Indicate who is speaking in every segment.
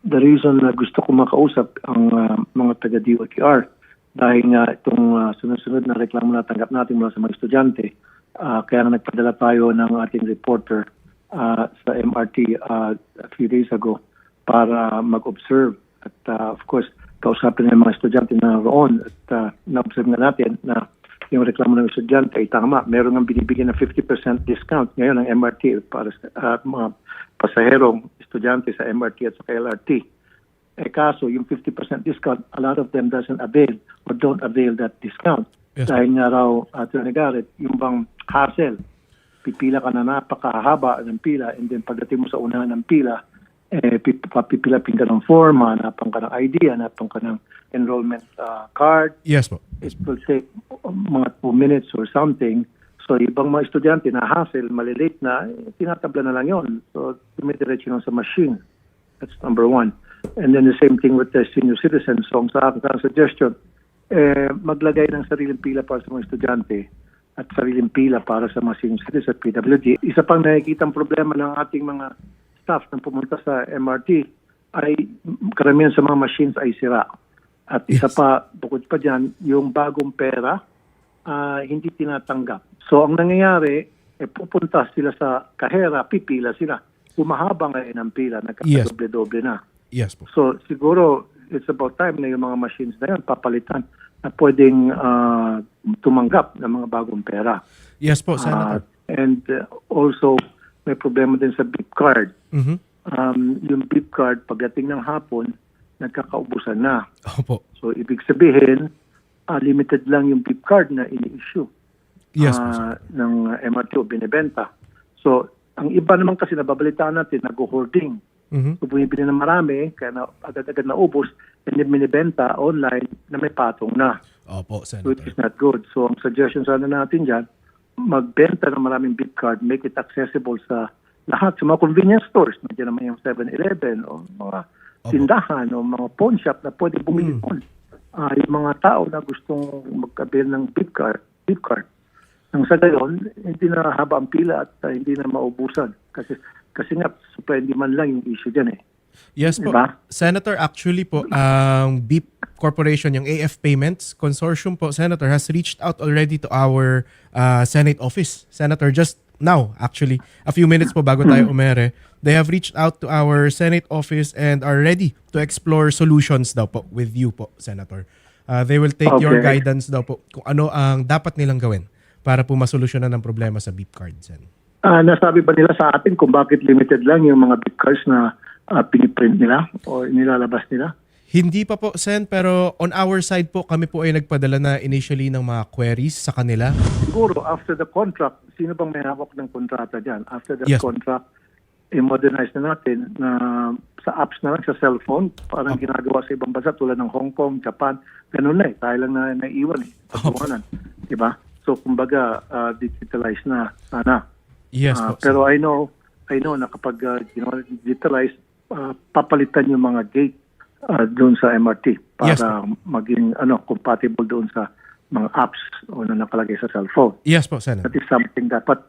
Speaker 1: the reason na gusto ko makausap ang mga taga-DOTR dahil nga itong sunod-sunod na reklamo na tanggap natin mula sa mga estudyante, kaya nga nagpadala tayo ng ating reporter sa MRT a few days ago para mag-observe at of course kausapin ng mga estudyante na roon at na-observe nga natin na yung reklamo ng estudyante ay tama. Meron nga binibigyan ng 50% discount ngayon ng MRT para sa mga pasaherong estudyante sa MRT at sa LRT. Kaso yung 50% discount, a lot of them doesn't avail or don't avail that discount.
Speaker 2: Yes.
Speaker 1: Dahil nga raw, Atty. Garrett, yung bang hassle, pipila ka na napakahaba ng pila and then pagdating mo sa unahan ng pila, papipilapin ka ng form, hanapan ka ng ID, hanapan ka ng enrollment card.
Speaker 2: Yes po.
Speaker 1: It will take mga 2 minutes or something. So ibang mga estudyante na hassle, malilate na, tinatabla na lang yon. So tumidiretso lang sa machine. That's number one. And then the same thing with the senior citizens. So ang sa akin, suggestion, maglagay ng sariling pila para sa mga estudyante at sariling pila para sa mga senior citizens at PWD. Isa pang nakikitang problema ng ating mga staff na pumunta sa MRT ay karamihan sa mga machines ay sira. At isa pa, bukod pa dyan, yung bagong pera, hindi tinatanggap. So ang nangyayari, pupunta sila sa kahera, pipila sila. Humahaba ngayon ang pila, nagkakadoble-doble na.
Speaker 2: Yes po.
Speaker 1: So siguro, it's about time na yung mga machines na yan, papalitan na pwedeng tumanggap ng mga bagong pera.
Speaker 2: Yes po, Senator.
Speaker 1: And also, may problema din sa beep card.
Speaker 2: Mhm.
Speaker 1: Yung beep card, pagdating ng hapon, nagkakaubusan na.
Speaker 2: Opo.
Speaker 1: So, ibig sabihin, limited lang yung beep card na ini-issue
Speaker 2: Yes po, sir.
Speaker 1: ng MRT o binibenta. So, ang iba naman kasi nababalitaan natin, nag-hoarding.
Speaker 2: Mhm.
Speaker 1: So, bumibili na marami, kaya na, agad-agad naubos, and then binibenta online na may patong na,
Speaker 2: Opo,
Speaker 1: which
Speaker 2: Senator.
Speaker 1: is not good. So, ang suggestion sana natin dyan, magbenta ng maraming beep card, make it accessible sa lahat, sa mga convenience stores. Nandiyan naman yung 7-Eleven o mga tindahan o mga pawn shop na pwede bumili doon. Yung mga tao na gustong magkabil ng beep card. Nang sa gayon, hindi na haba ang pila at hindi na maubusan. Kasi nga, supply and demand lang yung issue dyan eh.
Speaker 2: Yes po.
Speaker 1: Diba?
Speaker 2: Senator, actually po, ang Beep Corporation, yung AF Payments Consortium po, Senator, has reached out already to our Senate office. Senator, just now, actually, a few minutes po bago tayo umere, they have reached out to our Senate office and are ready to explore solutions daw po with you po, Senator. They will take your
Speaker 1: Okay.
Speaker 2: guidance daw po kung ano ang dapat nilang gawin para po masolusyonan ng problema sa beep card, Sen.
Speaker 1: Nasabi ba nila sa atin kung bakit limited lang yung mga beep cards na piniprint nila o nilalabas nila?
Speaker 2: Hindi pa po, Sen, pero on our side po, kami po ay nagpadala na initially ng mga queries sa kanila.
Speaker 1: Siguro, after the contract, sino bang may hawak ng kontrata dyan? After the
Speaker 2: Yes.
Speaker 1: contract, i-modernize na natin na sa apps na lang, sa cellphone, parang ginagawa sa ibang bansa tulad ng Hong Kong, Japan, ganun na eh. Tayo lang na naiiwan eh. Pagkuhanan. Diba? So, kumbaga, digitalize na sana.
Speaker 2: Yes po.
Speaker 1: Pero I know na kapag digitalize, papalitan yung mga gate doon sa MRT para
Speaker 2: Yes,
Speaker 1: maging compatible doon sa mga apps o na nakalagay sa cellphone.
Speaker 2: Yes po, Senator.
Speaker 1: That is something dapat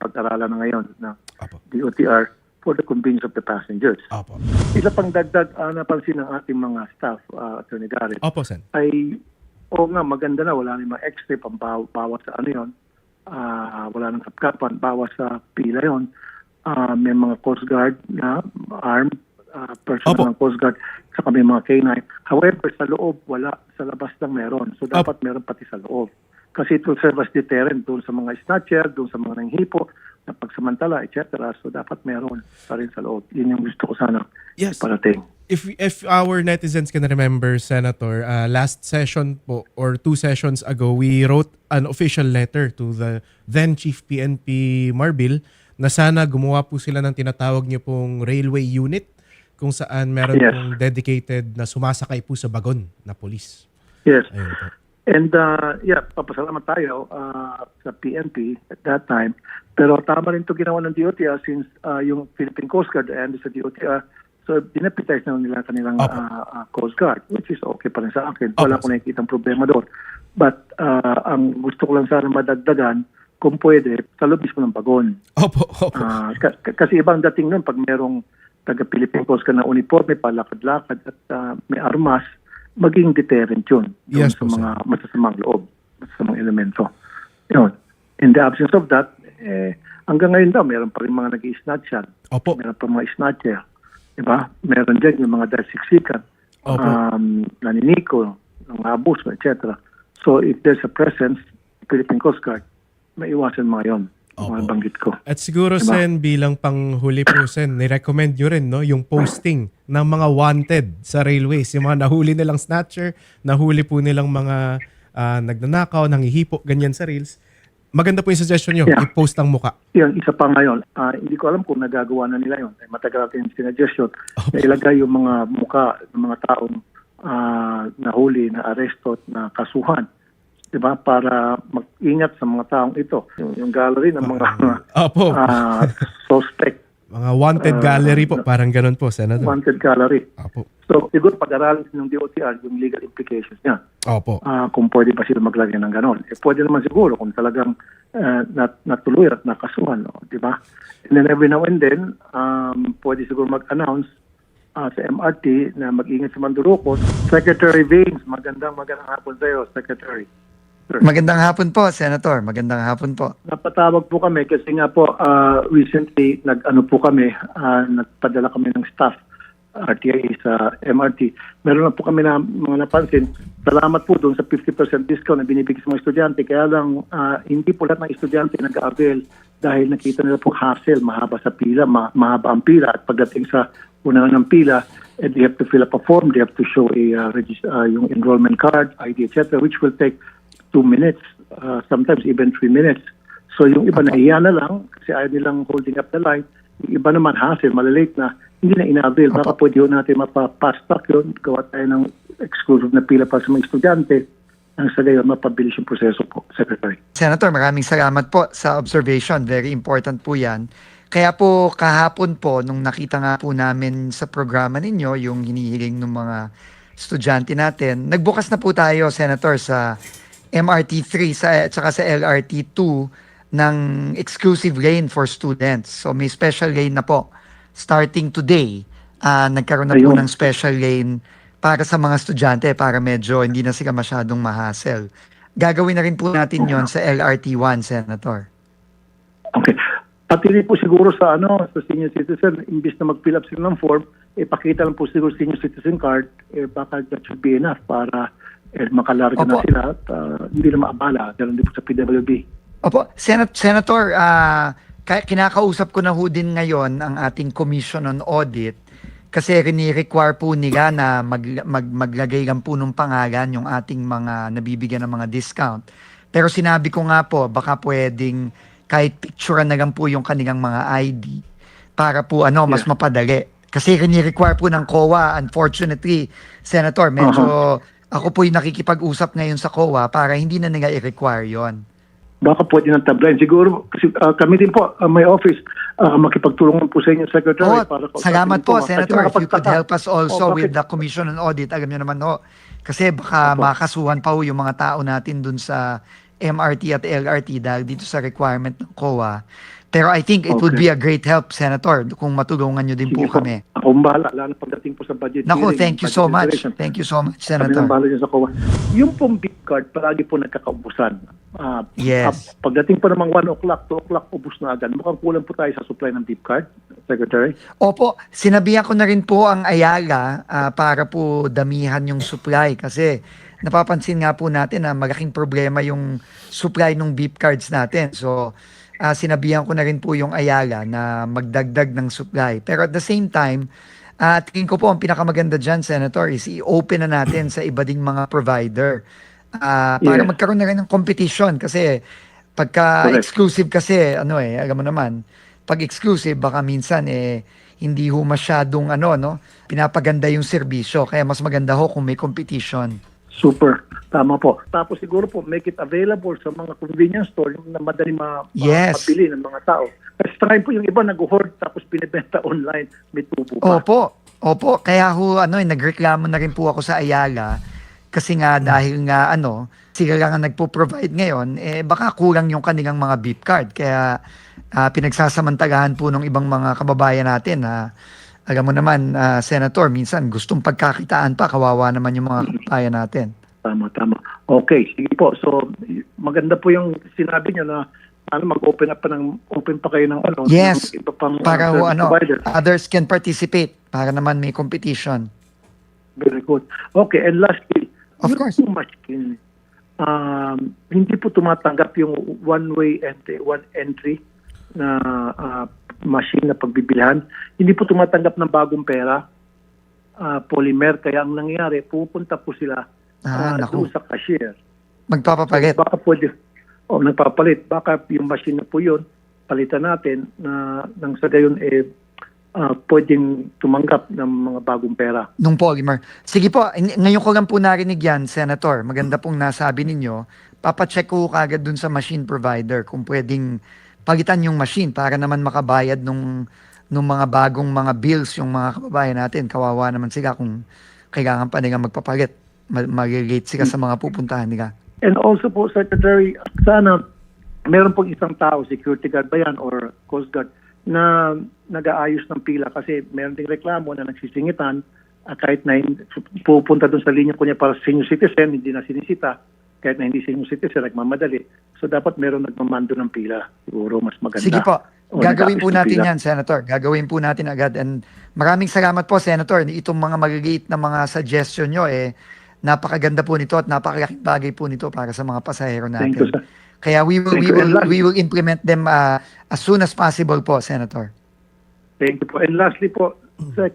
Speaker 1: pag-aralan na ngayon ng
Speaker 2: Apo.
Speaker 1: DOTR for the convenience of the passengers.
Speaker 2: Opo.
Speaker 1: Isa pang dagdag napansin ng ating mga staff, Atty. Garrett,
Speaker 2: Opo, Sen.
Speaker 1: ay nga maganda na wala nang mga extra pambawas sa ano yun. Wala nang kapkapan, bawas sa pila yun. May mga Coast Guard na armed person
Speaker 2: Opo.
Speaker 1: ng Coast Guard, saka may mga K9. However, sa loob, wala. Sa labas lang meron. So, dapat meron pati sa loob. Kasi it will serve as deterrent doon sa mga snatcher, doon sa mga nanghipo, na pagsamantala, etc. So, dapat meron pa rin sa loob. Yun yung gusto ko sana
Speaker 2: Yes.
Speaker 1: parating.
Speaker 2: If our netizens can remember, Senator, last session po or 2 sessions ago, we wrote an official letter to the then Chief PNP Marbil na sana gumawa po sila ng tinatawag niyo pong railway unit kung saan meron
Speaker 1: Yes.
Speaker 2: pong dedicated na sumasakay po sa bagon na police.
Speaker 1: Yes.
Speaker 2: Ayun po.
Speaker 1: And papasalamat tayo sa PNP at that time. Pero tama rin ito ginawa ng DOTR since yung Philippine Coast Guard and sa DOTR, so dineputize na nila kanilang Coast Guard, which is okay pa rin sa akin. Wala
Speaker 2: Opo.
Speaker 1: ko nakikitang problema doon. But ang gusto ko lang sana madagdagan, kung pwede, sa loob mismo ng bagon.
Speaker 2: Opo.
Speaker 1: Kasi ibang dating nun pag merong taga-Philippine Coast Guard na uniforme, palakad-lakad at may armas, maging deterrent yun doon
Speaker 2: Yes
Speaker 1: sa
Speaker 2: po,
Speaker 1: mga masasamang loob, masasamang elemento. Yun. In the absence of that, hanggang ngayon daw, meron pa rin mga nag-i-snatch yan.
Speaker 2: Opo.
Speaker 1: Meron pa mga snatcher. Diba? Meron dyan yung mga dasiksikan,
Speaker 2: Opo.
Speaker 1: naniniko, ng abuso, etc. So if there's a presence, Philippine Coast Guard, maiwasan mga yon,
Speaker 2: Opo.
Speaker 1: mga banggit ko.
Speaker 2: At siguro,
Speaker 1: Diba?
Speaker 2: Sen, bilang panghuli po, Sen, ni-recommend nyo rin no, yung posting ng mga wanted sa railways. Yung mga nahuli nilang snatcher, nahuli po nilang mga nagnanakaw, nangihipo, ganyan sa rails. Maganda po yung suggestion nyo,
Speaker 1: Yeah.
Speaker 2: i-post ang muka.
Speaker 1: Yan, isa pa ngayon. Hindi ko alam kung nagagawa na nila yon. Matagal natin yung sinadjustion na ilagay yung mga muka ng mga taong nahuli, na aresto at na kasuhan. Diba? Para mag-ingat sa mga taong ito. Yung gallery ng mga
Speaker 2: Opo.
Speaker 1: suspect,
Speaker 2: Mga wanted gallery po, parang ganun po, Senator.
Speaker 1: wanted gallery.
Speaker 2: Opo.
Speaker 1: So, siguro pag-aralin ng DOTR yung legal implications niya.
Speaker 2: Opo.
Speaker 1: Kung pwede ba sila maglagay ng ganon. Pwede naman siguro kung talagang natuloy at nakasuhan. No? Di ba? And then every now and then, pwede siguro mag-announce sa MRT na mag-ingat sa Mandurukos. Secretary Baines, magandang hapon sa iyo, Secretary. Sir.
Speaker 3: Magandang hapon po, Senator. Magandang hapon po.
Speaker 1: Napatawag po kami kasi nga po recently nagpadala kami ng staff RTI sa MRT. Meron na po kami na mga napansin. Salamat po doon sa 50% discount na binibigay sa mga estudyante. Kaya lang hindi po lahat ng estudyante nag-avail dahil nakita nila po hassle, mahaba sa pila, mahaba ang pila at pagdating sa unahan ng pila, they have to fill up a form, they have to show yung enrollment card, ID, etc., which will take 2 minutes, sometimes even 3 minutes. So yung iba nahiya na lang kasi ayaw nilang holding up the line. Yung iba naman hassle, malalate na, hindi na inabil. Baka pwede yun natin mapa-fast track yun, gawa tayo ng exclusive na pila para sa mga estudyante nang sa gayon mapabilis yung proseso po, Secretary.
Speaker 3: Senator, maraming salamat po sa observation. Very important po yan. Kaya po kahapon po, nung nakita nga po namin sa programa ninyo, yung hinihiling ng mga estudyante natin, nagbukas na po tayo, Senator, sa MRT3 at saka sa LRT2 ng exclusive lane for students. So may special lane na po. Starting today, nagkaroon na po ng special lane para sa mga estudyante para medyo hindi na sila masyadong mahassle. Gagawin na rin po natin yon sa LRT1, Senator.
Speaker 1: Okay. Pati rin po siguro sa senior citizen, imbis na mag-fill up sila ng form, ipakita lang po siguro senior citizen card, baka that should be enough para makalarga na sila at hindi na maabala. Ganun din po sa PWB.
Speaker 3: Opo, Senator, kinakausap ko na ho din ngayon ang ating Commission on Audit kasi rini-require po nila na maglagay lang po ng pangalan yung ating mga nabibigyan ng mga discount. Pero sinabi ko nga po, baka pwedeng kahit picturean na lang po yung kanilang mga ID para po mas mapadali. Kasi rini-require po ng COA, unfortunately, Senator, medyo ako po yung nakikipag-usap ngayon sa COA para hindi na nila i-require yon.
Speaker 1: Baka pwede ng tablayan. Siguro, kasi kami din po, may office, makipagtulungan po sa inyo, Secretary. Para
Speaker 3: salamat po, Senator. If you could help us also
Speaker 1: bakit?
Speaker 3: with the Commission on Audit. Alam niyo naman kasi baka makasuhan pa yung mga tao natin dun sa MRT at LRT dahil dito sa requirement ng COA. Pero I think it would be a great help, Senator, kung matulungan nyo din po kami.
Speaker 1: Ako bahala, lalo pagdating po sa budget
Speaker 3: Naku,
Speaker 1: hearing,
Speaker 3: thank you
Speaker 1: budget
Speaker 3: so much.
Speaker 1: declaration.
Speaker 3: Thank you so much,
Speaker 1: Kami
Speaker 3: Senator.
Speaker 1: nang bahala dyan sa COA. Yung pong big card, palagi po nagkakaubusan.
Speaker 3: Yes.
Speaker 1: Pagdating pa namang 1 o'clock, 2 o'clock, ubus na agad. Mukhang kulang po tayo sa supply ng beep card, Secretary.
Speaker 3: Opo, sinabihan ko na rin po ang Ayala para po damihan yung supply kasi napapansin nga po natin na malaking problema yung supply ng beep cards natin. So, sinabihan ko na rin po yung Ayala na magdagdag ng supply. Pero at the same time, tingin ko po ang pinakamaganda dyan, Senator, is i-open na natin sa iba ding mga provider para magkaroon na rin ng competition kasi pagka exclusive kasi, alam mo naman, pag exclusive, baka minsan hindi ho masyadong pinapaganda yung serbisyo. Kaya mas maganda ho kung may competition.
Speaker 1: Super. Tama po. Tapos siguro po, make it available sa mga convenience store na madali mabili ng mga tao. Kasi try po yung iba nag-hoard tapos pinibenta online. May tubo pa.
Speaker 3: Opo. Kaya ho, nagreklamo na rin po ako sa Ayala kasi nga dahil nga sila lang ang nagpo-provide ngayon, baka kulang yung kanilang mga beep card. Kaya pinagsasamantagahan po ng ibang mga kababayan natin na alam mo naman, Senator, minsan gustong pagkakitaan pa, kawawa naman yung mga kababayan natin.
Speaker 1: Tama. Okay, sige po. So, maganda po yung sinabi niyo na mag-open up pa open pa kayo ng
Speaker 3: Yes,
Speaker 1: ng iba pang
Speaker 3: para
Speaker 1: service provider.
Speaker 3: others can participate, para naman may competition.
Speaker 1: Very good. Okay, and lastly,
Speaker 3: Of
Speaker 1: yung
Speaker 3: course.
Speaker 1: machine, hindi po tumatanggap yung one entry na machine na pagbibilhan. Hindi po tumatanggap ng bagong pera, polymer. Kaya ang nangyayari, pupunta po sila
Speaker 3: Naku.
Speaker 1: doon sa cashier.
Speaker 3: Magpapapalit.
Speaker 1: Baka pwede, nagpapalit. Baka yung machine na po yun, palitan natin na nang sa gayon pwedeng tumanggap ng mga bagong pera.
Speaker 3: Nung polymer. Sige po, ngayon ko lang po narinig yan, Senator. Maganda pong nasabi ninyo. Papacheck ko kagad dun sa machine provider kung pwedeng palitan yung machine para naman makabayad nung mga bagong mga bills yung mga kababayan natin. Kawawa naman sila kung kailangan pa nila magpapalit. Mag-relate sila sa mga pupuntahan nila.
Speaker 1: And also po, Secretary, sana meron pong isang tao, security guard ba yan or coast guard, na nag-aayos ng pila kasi meron ding reklamo na nagsisingitan kahit na pupunta doon sa linya ko niya para senior citizen, hindi na sinisita. Kahit na hindi senior citizen, nagmamadali. So dapat meron nagmamando ng pila. Siguro mas maganda.
Speaker 3: Sige po.
Speaker 1: O
Speaker 3: Gagawin po
Speaker 1: nag-aayos ng
Speaker 3: natin
Speaker 1: pila.
Speaker 3: yan, Senator. Gagawin po natin agad. And maraming salamat po, Senator. Itong mga maliliit na mga suggestion nyo, napakaganda po nito at napakalaking bagay po nito para sa mga pasahero natin.
Speaker 1: Thank you, sir.
Speaker 3: Kaya we
Speaker 1: Thank you. And
Speaker 3: will implement them as soon as possible po, Senator.
Speaker 1: Thank you po. And lastly po, Sec,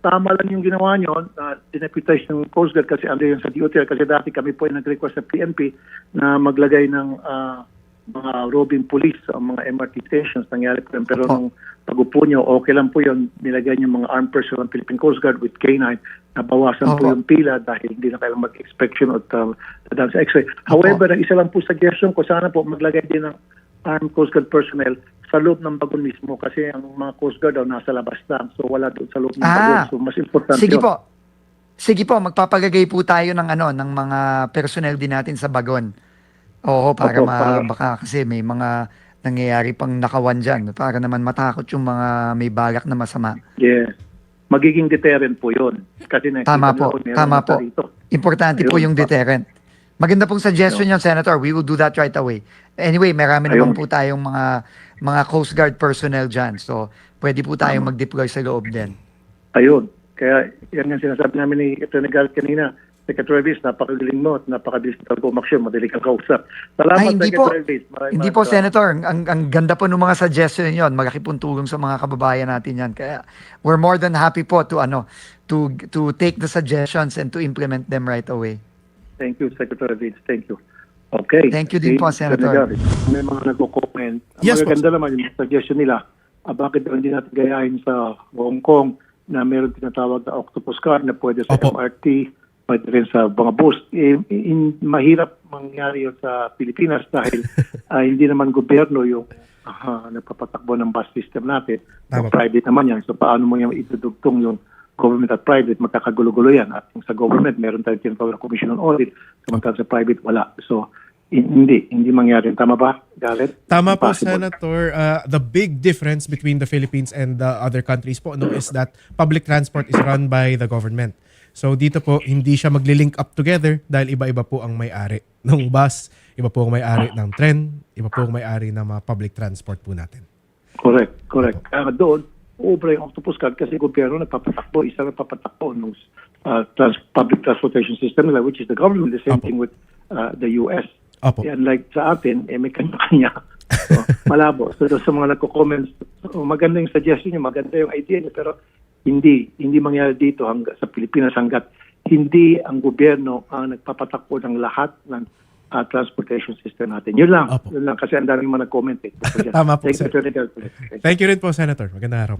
Speaker 1: tama lang yung ginawa nyo na dineputize ng Coast Guard kasi ano yun sa DOTR kasi dati kami po ay nag-request sa PNP na maglagay ng mga roving police sa mga MRT stations. Nangyari po yun. Pero nung pag-upo nyo, okay lang po yun. Nilagay yung mga armed personnel ng Philippine Coast Guard with K9. Nabawasan po yung pila dahil hindi na kailangan mag-inspection at dadaan sa x-ray. However, ang isa lang po suggestion ko, sana po maglagay din ng armed Coast Guard personnel sa loob ng bagon mismo kasi ang mga Coast Guard daw nasa labas lang. So wala doon sa loob ng bagon. So mas importante
Speaker 3: Sige
Speaker 1: yun.
Speaker 3: po. Sige po, magpapalagay po tayo ng ng mga personnel din natin sa bagon. Oo, para baka kasi may mga nangyayari pang nakawan dyan para naman matakot yung mga may balak na masama.
Speaker 1: Yes. Magiging deterrent po yun. Kasi
Speaker 3: Tama po. Importante po yung deterrent. Maganda pong suggestion yun, Senator. We will do that right away. Anyway, marami naman po tayong mga Coast Guard personnel dyan. So, pwede po tayong mag-deploy sa loob din.
Speaker 1: Ayun. Kaya yan ang sinasabi namin ni Attorney Garrett kanina. Secretary Viz, napakagaling mo at napakabilis na umaksyon. Madali kang kausap. Salamat, Secretary Viz.
Speaker 3: Hindi po, Senator. Ang ganda po ng mga suggestion yon. Malaki pong tulong sa mga kababayan natin yan. Kaya we're more than happy po to take the suggestions and to implement them right away.
Speaker 1: Thank you, Secretary Viz. Thank you. Okay.
Speaker 3: Thank you din po, Senator.
Speaker 1: May mga nagko-comment.
Speaker 2: Yes,
Speaker 1: Maganda naman yung suggestion nila. Bakit hindi natin gayahin sa Hong Kong na meron tinatawag na octopus card na pwede sa MRT, pwede rin sa mga bus. Mahirap mangyari yun sa Pilipinas dahil hindi naman gobyerno yung nagpapatakbo ng bus system natin. Private naman yan. So paano mo yung itudugtong yung government at private, magkakagulo-gulo yan. At sa government, meron tayong tinatawag na commission on audit. Samantal sa private, wala. So, hindi mangyari. Tama ba, Garrett?
Speaker 2: Tama po,
Speaker 1: Impossible.
Speaker 2: Senator. The big difference between the Philippines and the other countries po is that public transport is run by the government. So dito po, hindi siya magli-link up together dahil iba-iba po ang may-ari ng bus, iba po ang may-ari ng tren, iba po ang may-ari ng mga public transport po natin.
Speaker 1: Correct. Kaya doon, ubra yung octopus card kasi gobyerno nagpapatakbo, isa nagpapatakbo ng public transportation system nila, which is the government. The same thing with the US. And like sa atin, may kanya-kanya. So, malabo. So doon sa mga nagko-comments, maganda yung suggestion niya, maganda yung idea niya, pero hindi mangyari dito sa Pilipinas hanggat hindi ang gobyerno ang nagpapatakbo ng lahat ng transportation system natin. Yun lang kasi ang daming mga nag-comment.
Speaker 2: Tama po,
Speaker 1: Thank you,
Speaker 2: Thank you rin po, Senator. Magandang araw.